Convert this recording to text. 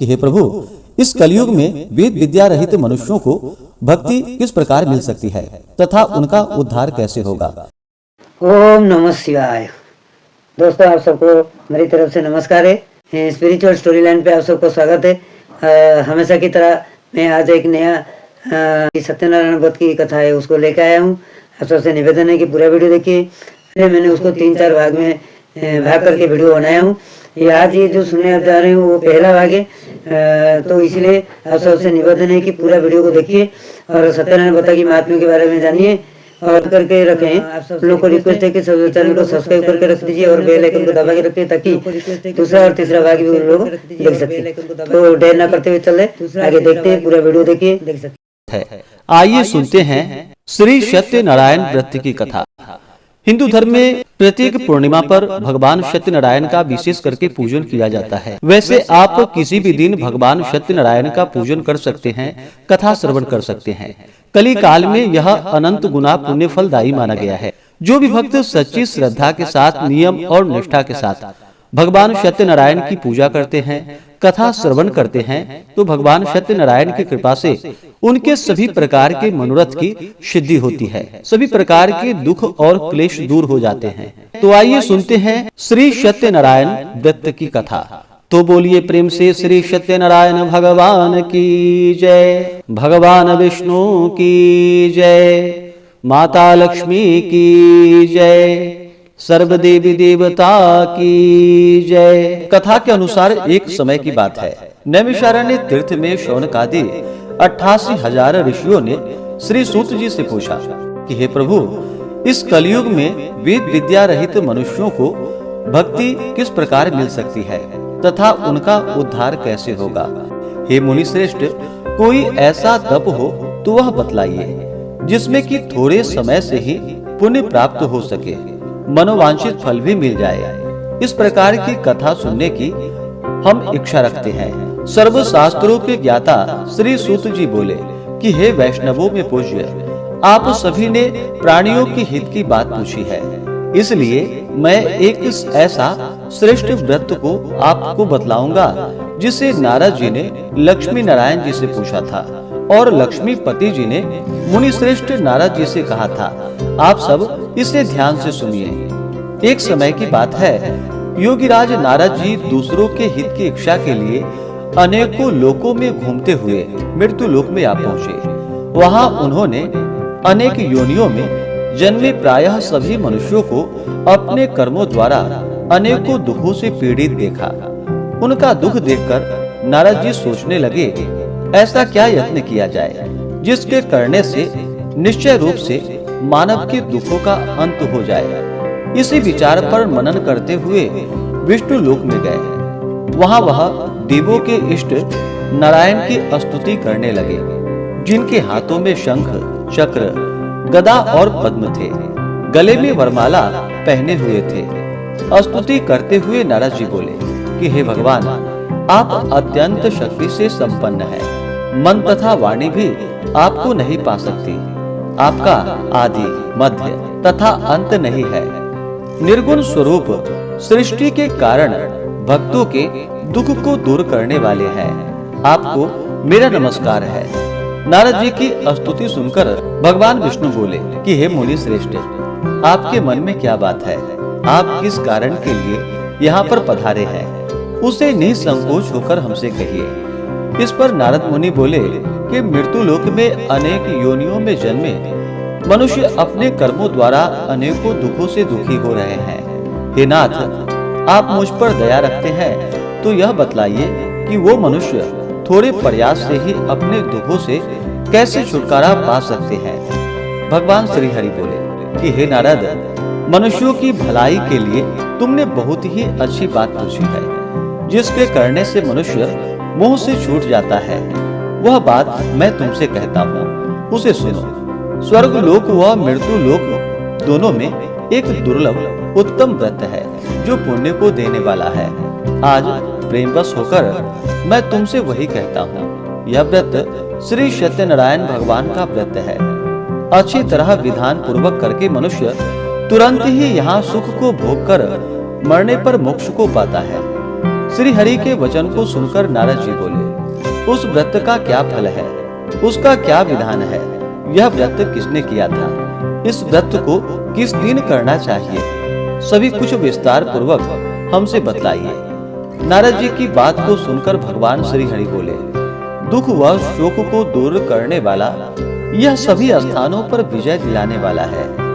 कि हे प्रभु, इस कलयुग में वेद विद्या रहित मनुष्यों को भक्ति किस प्रकार मिल सकती है तथा उनका उद्धार कैसे होगा। ओम नमः शिवाय। दोस्तों, आप सबको मेरी तरफ से नमस्कार है। स्पिरिचुअल स्टोरी लाइन पे आप सबको स्वागत है। हमेशा की तरह मैं आज एक नया सत्यनारायण व्रत की कथा है उसको लेकर आया हूँ। आप सबसे निवेदन है कि पूरा वीडियो देखिए। मैंने उसको 3-4 भाग में भाग करके वीडियो बनाया हूँ। ये आज ये जो सुनने आप जा रहे हैं वो पहला भाग है। तो इसलिए आप सबसे निवेदन है कि पूरा वीडियो को देखिए और सत्यनारायण व्रत की महात्म्य के बारे में जानिए और करके रखें। आप सब लोगों को रिक्वेस्ट है कि सब चैनल को सब्सक्राइब करके रख दीजिए और बेल आइकन को दबा के रखिए ताकि दूसरा और तीसरा भाग भी लोग देख सकें। तो देर ना करते हुए चले आगे देखते हैं, पूरा वीडियो देखिए, देख सकते। आइए सुनते हैं श्री सत्यनारायण व्रत की कथा। हिंदू धर्म में प्रत्येक पूर्णिमा पर भगवान सत्यनारायण का विशेष करके पूजन किया जाता है। वैसे आप किसी भी दिन भगवान सत्यनारायण का पूजन कर सकते हैं, कथा श्रवण कर सकते हैं। कली काल में यह अनंत गुना पुण्य फलदायी माना गया है। जो भी भक्त सच्ची श्रद्धा के साथ, नियम और निष्ठा के साथ भगवान सत्यनारायण की पूजा करते हैं, कथा श्रवण करते हैं, तो भगवान सत्यनारायण की कृपा से उनके सभी प्रकार के मनोरथ की सिद्धि होती है, सभी प्रकार के दुख और क्लेश दूर हो जाते हैं। तो आइए सुनते हैं श्री सत्यनारायण व्रत की कथा। तो बोलिए प्रेम से श्री सत्यनारायण भगवान की जय, भगवान विष्णु की जय, माता लक्ष्मी की जय, सर्व देवी देवता की जय। कथा के अनुसार एक समय की बात है। नैमिषारण्य तीर्थ में शौनकादि 88,000 ऋषियों ने श्री सूत जी से पूछा कि हे प्रभु, इस कलयुग में वेद विद्या रहित मनुष्यों को भक्ति किस प्रकार मिल सकती है तथा उनका उद्धार कैसे होगा। हे मुनि श्रेष्ठ, कोई ऐसा तप हो तो वह बतलाइए जिसमें कि थोड़े समय से ही पुण्य प्राप्त हो सके, मनोवांछित फल भी मिल जाए। इस प्रकार की कथा सुनने की हम इच्छा रखते हैं। सर्व शास्त्रों के ज्ञाता श्री सूत जी बोले कि हे वैष्णवों में पूज्य, आप सभी ने प्राणियों के हित की बात पूछी है, इसलिए मैं एक ऐसा श्रेष्ठ व्रत को आपको बतलाऊंगा जिसे नारद जी ने लक्ष्मी नारायण जी से पूछा था और लक्ष्मीपति जी ने मुनि श्रेष्ठ नारद जी से कहा था। आप सब इसे ध्यान से सुनिए। एक समय की बात है, योगीराज नारद जी दूसरों के हित की इच्छा के लिए अनेकों लोकों में घूमते हुए मृत्यु लोक में आ पहुँचे। वहाँ उन्होंने अनेक योनियों में जन्मे प्रायः सभी मनुष्यों को अपने कर्मों द्वारा अनेकों दुखों से पीड़ित देखा। उनका दुख देखकर नारद जी सोचने लगे, ऐसा क्या यत्न किया जाए जिसके करने से निश्चय रूप से मानव के दुखों का अंत हो जाए। इसी विचार पर मनन करते हुए विष्णु लोक में गए। वहाँ वह देवों के इष्ट नारायण की स्तुति करने लगे, जिनके हाथों में शंख, चक्र, गदा और पद्म थे, गले में वरमाला पहने हुए थे। स्तुति करते हुए नारद जी बोले कि हे भगवान, आप अत्यंत शक्ति से संपन्न हैं। मन तथा वाणी भी आपको नहीं पा सकती। आपका आदि, मध्य तथा अंत नहीं है। निर्गुण स्वरूप सृष्टि के कारण भक्तों के दुख को दूर करने वाले हैं। आपको मेरा नमस्कार है। नारद जी की स्तुति सुनकर भगवान विष्णु बोले कि हे मुनि श्रेष्ठ, आपके मन में क्या बात है? आप किस कारण के लिए यहाँ पर पधारे हैं, उसे निसंकोच होकर हमसे कहिए। इस पर नारद मुनि बोले कि मृत्यु लोक में अनेक योनियों में जन्मे मनुष्य अपने कर्मों द्वारा अनेकों दुखों से दुखी हो रहे हैं। हे नाथ, आप मुझ पर दया रखते हैं तो यह बतलाइए कि वो मनुष्य थोड़े प्रयास से ही अपने दुखों से कैसे छुटकारा पा सकते हैं। भगवान श्री हरि बोले कि हे नारद, मनुष्यों की भलाई के लिए तुमने बहुत ही अच्छी बात पूछी है। जिसके करने से मनुष्य मोह से छूट जाता है, वह बात मैं तुमसे कहता हूँ, उसे सुनो। स्वर्ग लोक व मृत्यु लोक दोनों में एक दुर्लभ उत्तम व्रत है जो पुण्य को देने वाला है। आज प्रेमवश होकर मैं तुमसे वही कहता हूँ। यह व्रत श्री सत्यनारायण भगवान का व्रत है। अच्छी तरह विधान पूर्वक करके मनुष्य तुरंत ही यहाँ सुख को भोग कर मरने पर मोक्ष को पाता है। श्री हरि के वचन को सुनकर नारद जी बोले, उस व्रत का क्या फल है, उसका क्या विधान है, यह व्रत किसने किया था, इस व्रत को किस दिन करना चाहिए, सभी कुछ विस्तार पूर्वक हमसे बतलाइए। नारद जी की बात को सुनकर भगवान श्री हरि बोले, दुख व शोक को दूर करने वाला, यह सभी स्थानों पर विजय दिलाने वाला है।